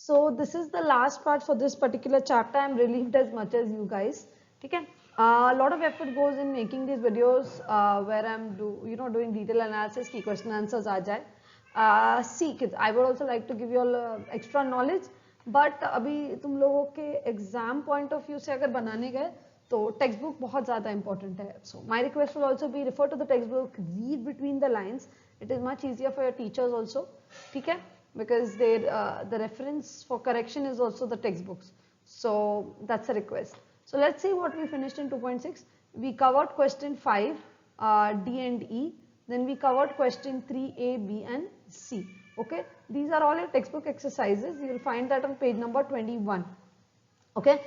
So this is the last part for this particular chapter. I'm relieved as much as you guys. Okay. A lot of effort goes in making these videos where I'm doing detailed analysis, key question answers aa jaye. See kids, I would also like to give you all extra knowledge, but अभी तुम लोगों के exam point of view से अगर बनाने गए तो textbook बहुत ज़्यादा important है. So my request will also be refer to the textbook, read between the lines. It is much easier for your teachers also. ठीक है? Because the reference for correction is also the textbooks. So that's a request. So let's see what we finished in 2.6. We covered question 5, D and E. Then we covered question 3A, B and C. Okay, these are all your textbook exercises. You will find that on page number 21. Okay,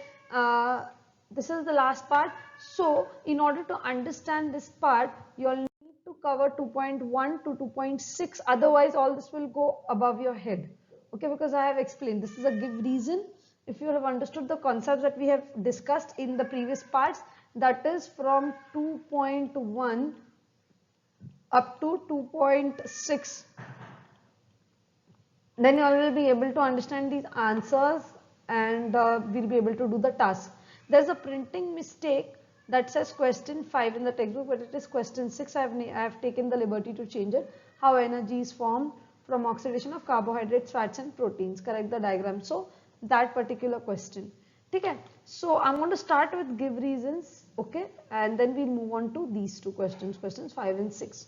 this is the last part. So in order to understand this part, you'll need to cover 2.1 to 2.6. Otherwise, all this will go above your head. Okay, because I have explained. This is a give reason. If you have understood the concepts that we have discussed in the previous parts, that is from 2.1 up to 2.6. Then you all will be able to understand these answers and we'll be able to do the task. There's a printing mistake that says question 5 in the textbook, but it is question 6. I have taken the liberty to change it. How energy is formed from oxidation of carbohydrates, fats and proteins. Correct the diagram. So that particular question. Okay. So I'm going to start with give reasons. Okay. And then we'll move on to these two questions, questions 5 and 6.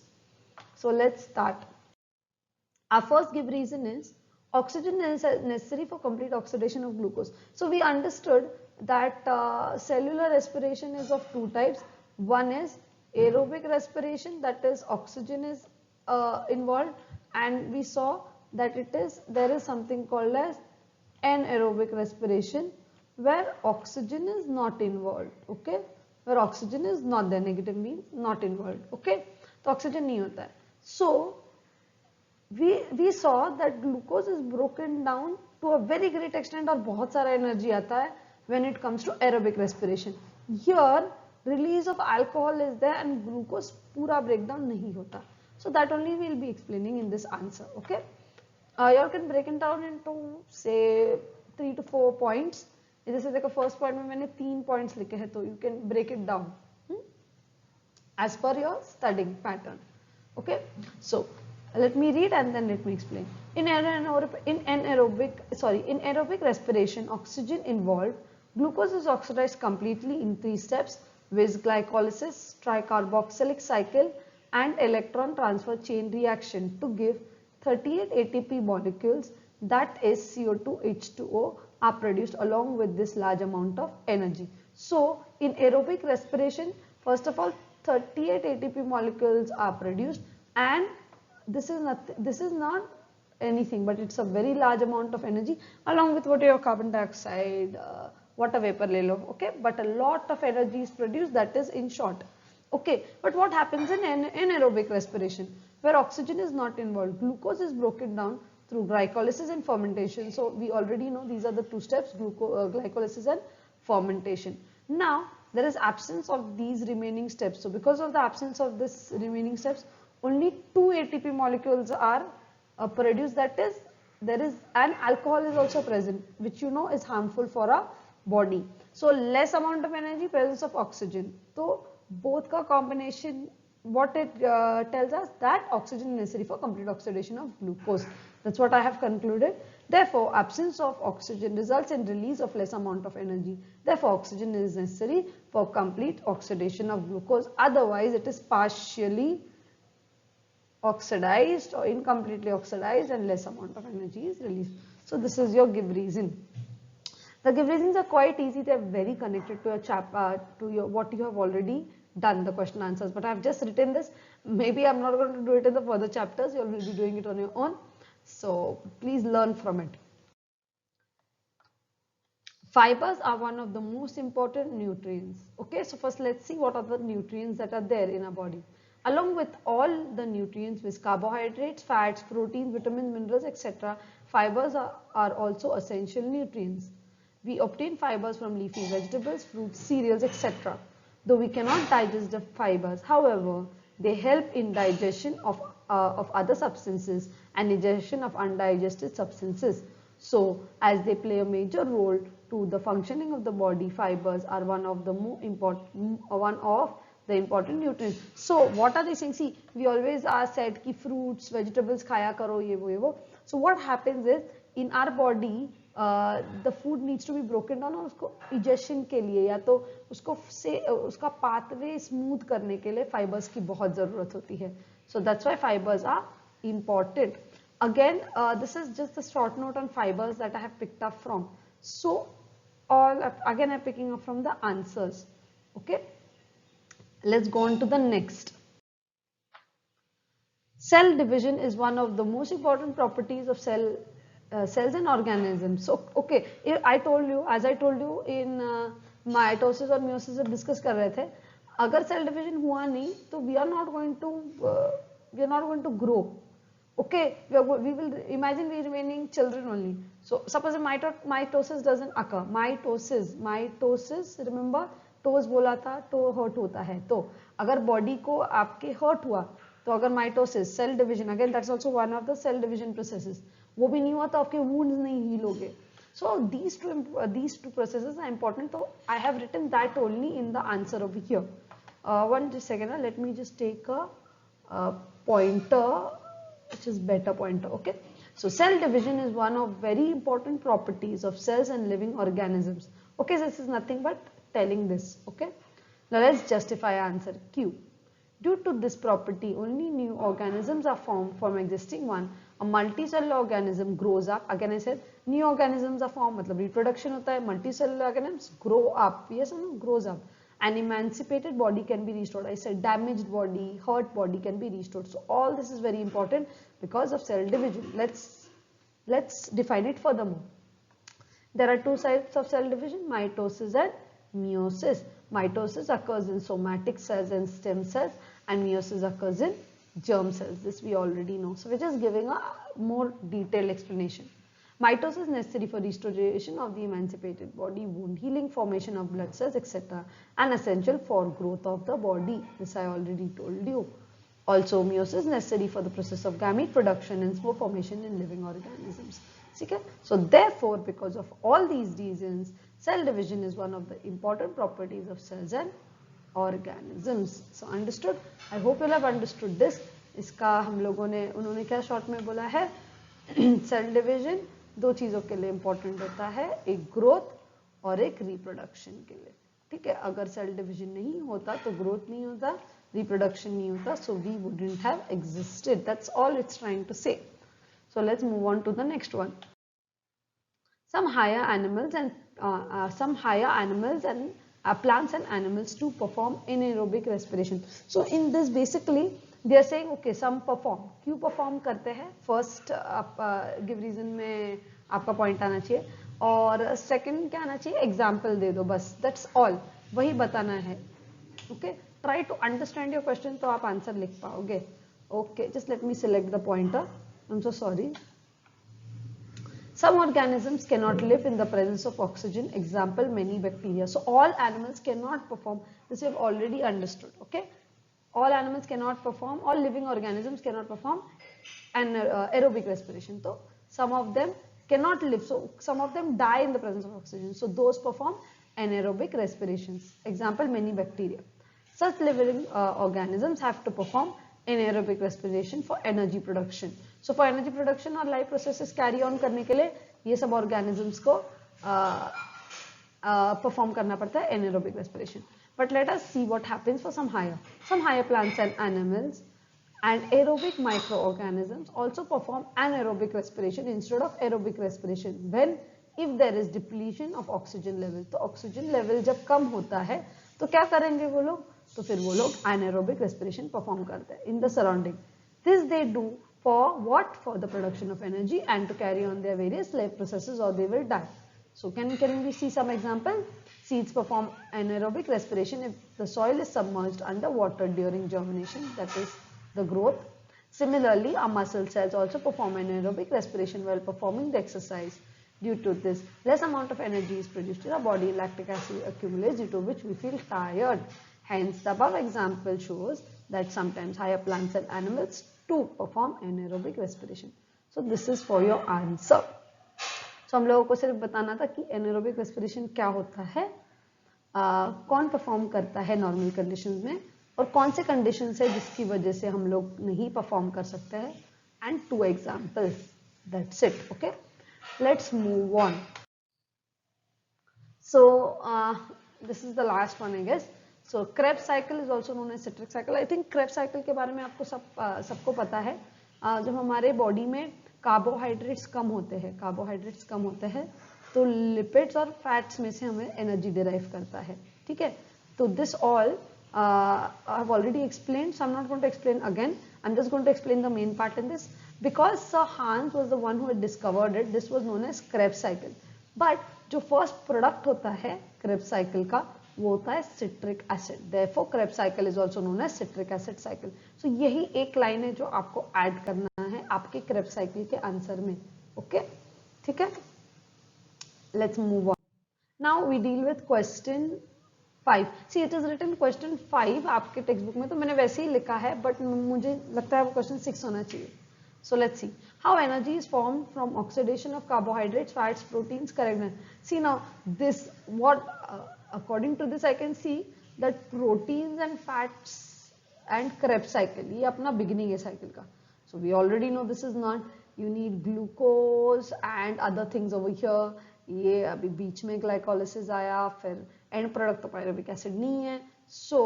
So let's start. Our first give reason is oxygen is necessary for complete oxidation of glucose. So we understood that cellular respiration is of two types. One is aerobic respiration, that is oxygen is involved, and we saw that there is something called as anaerobic respiration where oxygen is not involved. Okay, where oxygen is not there, negative means not involved. Okay, तो oxygen नहीं होता है. So we saw that glucose is broken down to a very great extent और बहुत सारा energy आता है when it comes to aerobic respiration. Here release of alcohol is there and glucose पूरा breakdown नहीं होता. So that only we will be explaining in this answer. Okay, you all can break it down into say 3 to 4 points. जैसे देखो first point में मैंने 3 points लिखे हैं तो you can break it down as per your studying pattern. Okay, so let me read and then let me explain. In aerobic respiration, oxygen involved, glucose is oxidized completely in 3 steps with glycolysis, tricarboxylic cycle and electron transfer chain reaction to give 38 ATP molecules, that is CO2, H2O, are produced along with this large amount of energy. So in aerobic respiration, first of all 38 ATP molecules are produced, and this is not anything but it's a very large amount of energy along with what your carbon dioxide, water vapor le lo. Okay, but a lot of energy is produced, that is in short. Okay, but what happens in anaerobic respiration where oxygen is not involved? Glucose is broken down through glycolysis and fermentation. So we already know these are the 2 steps, glycolysis and fermentation. Now there is absence of these remaining steps. So because of the absence of this remaining steps, only 2 ATP molecules are produced, that is there is an alcohol is also present, which you know is harmful for our body. So less amount of energy, presence of oxygen. So both ka combination, what it tells us that oxygen is necessary for complete oxidation of glucose. That's what I have concluded. Therefore, absence of oxygen results in release of less amount of energy. Therefore, oxygen is necessary for complete oxidation of glucose. Otherwise, it is partially oxidized or incompletely oxidized and less amount of energy is released. So this is your give reason. The give reasons are quite easy. They are very connected to your what you have already done, the question answers. But I have just written this. Maybe I am not going to do it in the further chapters. You will be doing it on your own. So please learn from it. Fibers are one of the most important nutrients. Okay, so first let's see what are the nutrients that are there in our body. Along with all the nutrients with carbohydrates, fats, proteins, vitamins, minerals, etc., fibers are also essential nutrients. We obtain fibers from leafy vegetables, fruits, cereals, etc. Though we cannot digest the fibers, however, they help in digestion of other substances and digestion of undigested substances. So as they play a major role to the functioning of the body, fibers are one of the important nutrients. So what are they saying? See, we always are said कि fruits, vegetables खाया करो ये वो. So what happens is in our body the food needs to be broken down और उसको digestion के लिए या तो उसका pathway smooth करने के लिए fibers की बहुत ज़रूरत होती है. So that's why fibers are important. Again, this is just a short note on fibers that I have picked up from. So again I'm picking up from the answers. Okay, let's go on to the next. Cell division is one of the most important properties of cells and organisms. So okay, as I told you in mitosis और meiosis जब discuss कर रहे थे, अगर cell division हुआ नहीं तो we are not going to grow. Okay, we will imagine we remaining children only. So suppose mitosis doesn't occur. Mitosis, remember toes बोला था, toe hurt होता है. तो अगर body को आपके hurt हुआ तो अगर mitosis, cell division, again that's also one of the cell division processes, वो भी नहीं हुआ तो आपके wounds नहीं heal होगे. So these two processes are important. So I have written that only in the answer over here. One just second, let me just take a pointer, which is better pointer. Okay, so cell division is one of very important properties of cells and living organisms. Okay, so this is nothing but telling this. Okay, now let's justify answer Q. Due to this property, only new organisms are formed from existing one. A multicellular organism grows up. Again I said new organisms are formed, मतलब reproduction होता है. Multicellular organisms grow up. Yes or no? Grows up. An emancipated body can be restored. I said damaged body, hurt body can be restored. So all this is very important because of cell division. Let's define it furthermore. There are two types of cell division, mitosis and meiosis. Mitosis occurs in somatic cells and stem cells, and meiosis occurs in germ cells. This we already know. So we're just giving a more detailed explanation. Mitosis is necessary for restoration of the emancipated body, wound healing, formation of blood cells, etc. and essential for growth of the body. This I already told you. Also, meiosis is necessary for the process of gamete production and spore formation in living organisms. Okay? So therefore, because of all these reasons, cell division is one of the important properties of cells and organisms. So understood? I hope you have understood this. इसका हम लोगों ने उन्होंने क्या short में बोला है, cell division दो चीज़ों के लिए इम्पोर्टेंट होता है, एक ग्रोथ और एक रिप्रोडक्शन के लिए. ठीक है, अगर सेल डिविजन नहीं होता तो ग्रोथ नहीं होता, रिप्रोडक्शन नहीं होता, so we wouldn't have existed. That's all it's trying to say. So let's move on to the next one. Some higher animals and plants and animals to perform anaerobic respiration. So in this basically they are saying okay, some perform. क्यों perform करते हैं? First give reason में आपका point आना चाहिए और second क्या आना चाहिए? Example दे दो बस. That's all. वही बताना है. Okay. Try to understand your question तो आप answer लिख पाओगे. Okay. Just let me select the pointer. I'm so sorry. Some organisms cannot live in the presence of oxygen. Example, many bacteria. So all animals cannot perform. This you have already understood. Okay. All animals cannot perform, all living organisms cannot perform an aerobic respiration. So some of them cannot live, so some of them die in the presence of oxygen. So those perform anaerobic respirations. Example, many bacteria. Such living organisms have to perform anaerobic respiration for energy production. So for energy production और life processes carry on करने के लिए ये सब organisms को perform करना पड़ता है anaerobic respiration. But let us see what happens for some higher plants and animals and aerobic microorganisms also perform anaerobic respiration instead of aerobic respiration when if there is depletion of oxygen level. तो oxygen level जब कम होता है तो क्या करेंगे वो लोग? तो फिर वो लोग anaerobic respiration perform करते हैं in the surrounding. This they do for what? For the production of energy and to carry on their various life processes or they will die. So can we see some example? Seeds perform anaerobic respiration if the soil is submerged under water during germination, that is the growth. Similarly, our muscle cells also perform anaerobic respiration while performing the exercise. Due to this, less amount of energy is produced in our body, lactic acid accumulates due to which we feel tired. Hence, the above example shows that sometimes higher plants and animals too perform anaerobic respiration. So this is for your answer. सो हम लोगों को सिर्फ बताना था कि anaerobic respiration क्या होता है, कौन परफॉर्म करता है नॉर्मल कंडीशंस में, और कौन से कंडीशंस है जिसकी वजह से हम लोग नहीं परफॉर्म कर सकते हैं, and 2 examples, that's it. Okay, let's move on. So this is the last one, I guess. So Krebs cycle is also known as citric cycle. I think Krebs cycle के बारे में आपको सबको पता है. जब हमारे बॉडी में कार्बोहाइड्रेट्स कम होते हैं तो लिपिड्स और फैट्स में से हमें एनर्जी डिराइव करता है. ठीक है, तो this all I have already explained, so I'm not going to explain again. I'm just going to explain the main part in this. Because Sir Hans was the one who had discovered it, this was known as Krebs cycle. But जो first product होता है Krebs cycle का वो होता है citric acid. Therefore Krebs cycle is also known as citric acid cycle. So यही एक line है जो आपको ऐड करना है आपके क्रेब्स साइकिल के आंसर में. ओके, ठीक है, let's move on. Now we deal with question 5. See it is written question 5 आपके टेक्स्ट बुक में, तो मैंने वैसे ही लिखा है, बट मुझे लगता है वो क्वेश्चन 6 होना चाहिए. So let's see how energy is formed from oxidation of carbohydrates, fats, proteins. Correct. See now this what according to this I can see that proteins and fats and Krebs cycle ये अपना beginning है cycle का. So we already know this is not, you need glucose and other things over here. ये अभी बीच में glycolysis आया, फिर end product तो pyruvic acid नहीं है. So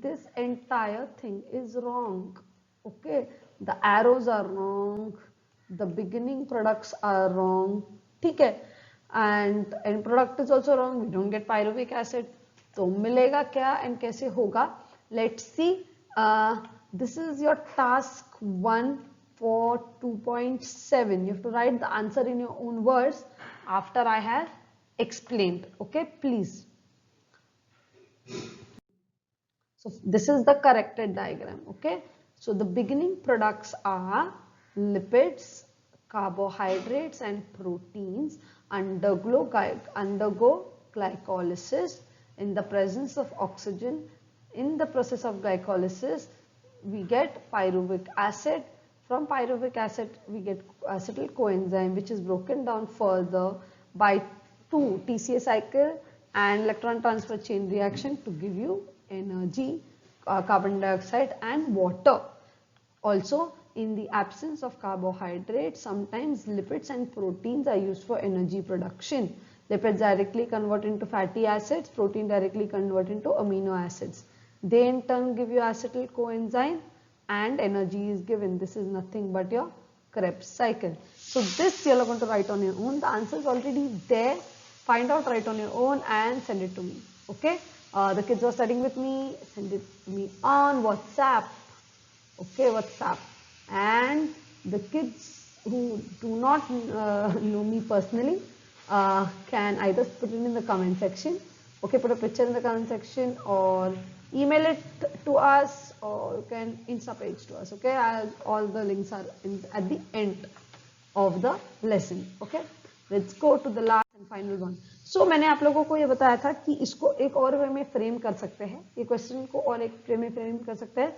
this entire thing is wrong. Okay, the arrows are wrong, the beginning products are wrong. ठीक है, and end product is also wrong. We don't get pyruvic acid. तो मिलेगा क्या and कैसे होगा? Let's see. This is your task 1 for 2.7. You have to write the answer in your own words after I have explained. Okay, please. So this is the corrected diagram. Okay. So the beginning products are lipids, carbohydrates and proteins undergo glycolysis in the presence of oxygen. In the process of glycolysis, we get pyruvic acid. From pyruvic acid, we get acetyl coenzyme, which is broken down further by 2 TCA cycle and electron transfer chain reaction to give you energy, carbon dioxide and water. Also, in the absence of carbohydrates, sometimes lipids and proteins are used for energy production. Lipids directly convert into fatty acids, protein directly convert into amino acids. They in turn give you acetyl coenzyme and energy is given. This is nothing but your Krebs cycle. So this you are going to write on your own. The answer is already there. Find out, write on your own and send it to me. Okay. The kids who are studying with me, send it to me on WhatsApp. Okay, WhatsApp. And the kids who do not know me personally can either put it in the comment section. Okay, put a picture in the comment section or email it to us, or you can Insta page to us. Okay, all the links are at the end of the lesson. Okay, let's go to the last and final one. So मैंने आप लोगों को ये बताया था कि इसको एक और वे में फ्रेम कर सकते हैं, ये क्वेश्चन को और एक वे में फ्रेम कर सकते हैं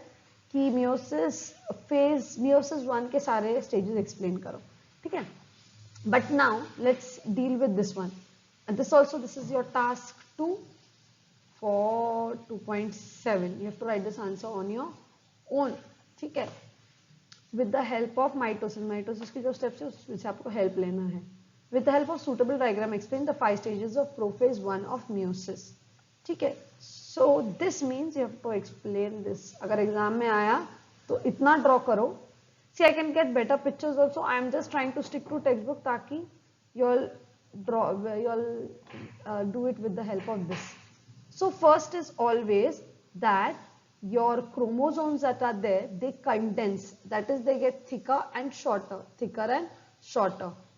कि मियोसिस 1 के सारे स्टेजेस एक्सप्लेन करो. ठीक है, but now let's deal with this one. This is your task 2 for 2.7. You have to write this answer on your own. ठीक है, with the help of mitosis की जो स्टेप्स है उससे आपको हेल्प लेना है. With the help of suitable diagram, explain the 5 stages of prophase 1 of meiosis. ठीक है, so this means you have to explain this. अगर एग्जाम में आया तो इतना ड्रॉ करो. See, I can get better pictures also. I am just trying to stick to textbook ताकि you'll do it with the help of this. So first is always that your chromosomes that are there, they condense. That is, they get thicker and shorter.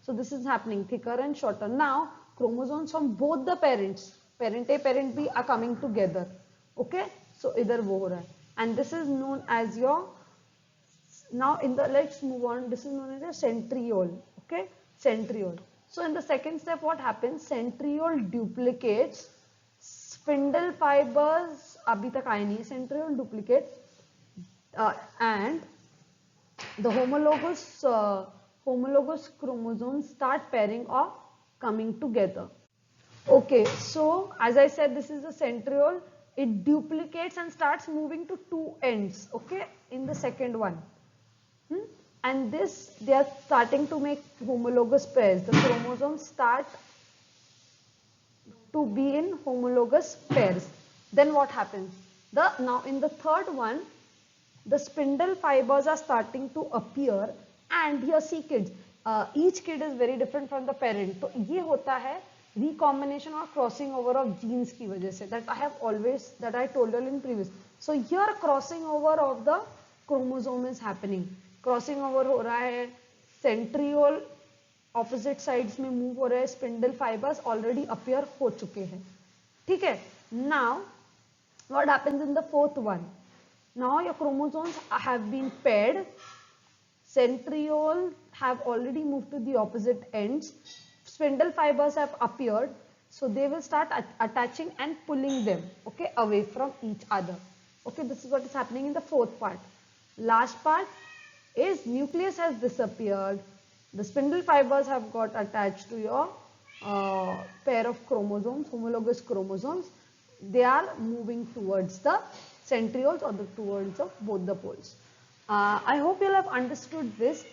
So this is happening, thicker and shorter. Now chromosomes from both the parents, parent A, parent B, are coming together. Okay, so इधर वो हो रहा है, and this is known as your, now in the, let's move on, this is known as a centriole. Okay, centriole. So in the second step, what happens? Centriole duplicates. Spindle fibers अभी तक आए नहीं, centriole duplicates and the homologous chromosomes start pairing off coming together. Okay, so as I said, this is the centriole. It duplicates and starts moving to two ends, okay, in the second one. And this, they are starting to make homologous pairs. The chromosomes start to be in homologous pairs. Then what happens? Now in the third one, the spindle fibers are starting to appear, and here see kids, each kid is very different from the parent. तो ये होता है recombination or crossing over of genes की वजह से, that I told you in previous. So here crossing over of the chromosome is happening. Crossing over हो रहा है, centriole opposite sides में move हो रहे हैं, spindle fibers already appear हो चुके हैं, ठीक है. Now what happens in the fourth one? Now your chromosomes have been paired, centriole have already moved to the opposite ends, spindle fibers have appeared, so they will start attaching and pulling them, okay, away from each other. Okay, this is what is happening in the fourth part. Last part is nucleus has disappeared, the spindle fibers have got attached to your pair of chromosomes, homologous chromosomes. They are moving towards the centrioles or towards both the poles. I hope you'll have understood this.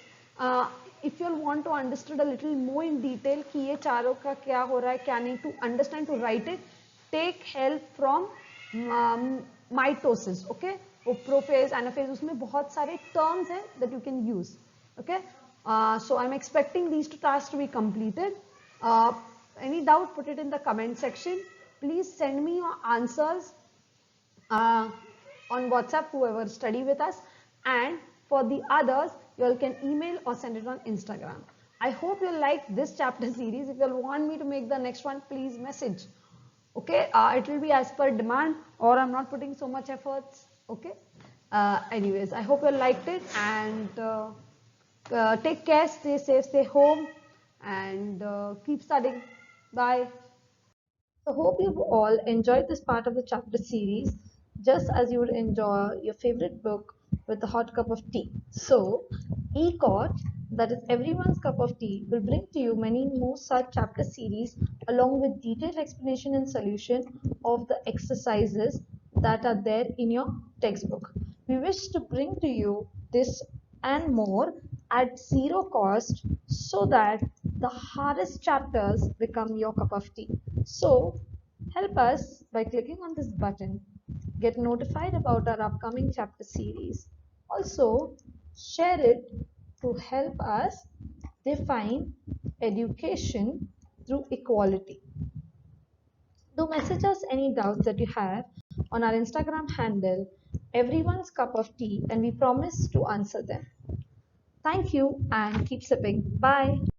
If you'll want to understand a little more in detail कि ये चारों का क्या हो रहा है क्या नहीं, to understand, to write it, take help from mitosis, okay? वो prophase, anaphase, उसमें बहुत सारे terms हैं that you can use, okay? So I'm expecting these two tasks to be completed. Any doubt, put it in the comment section. Please send me your answers on WhatsApp, whoever study with us, and for the others, you all can email or send it on Instagram. I hope you like this chapter series. If you all want me to make the next one, please message. Okay, it will be as per demand, or I'm not putting so much efforts. Okay. Anyways, I hope you liked it, and take care, stay safe, stay home, and keep studying. Bye. I hope you've all enjoyed this part of the chapter series just as you would enjoy your favorite book with a hot cup of tea. So, ECOT, that is everyone's cup of tea, will bring to you many more such chapter series along with detailed explanation and solution of the exercises that are there in your textbook. We wish to bring to you this and more at zero cost so that the hardest chapters become your cup of tea. So help us by clicking on this button. Get notified about our upcoming chapter series. Also, share it to help us define education through equality. Do message us any doubts that you have on our Instagram handle, everyone's cup of tea, and we promise to answer them. Thank you and keep sipping. Bye.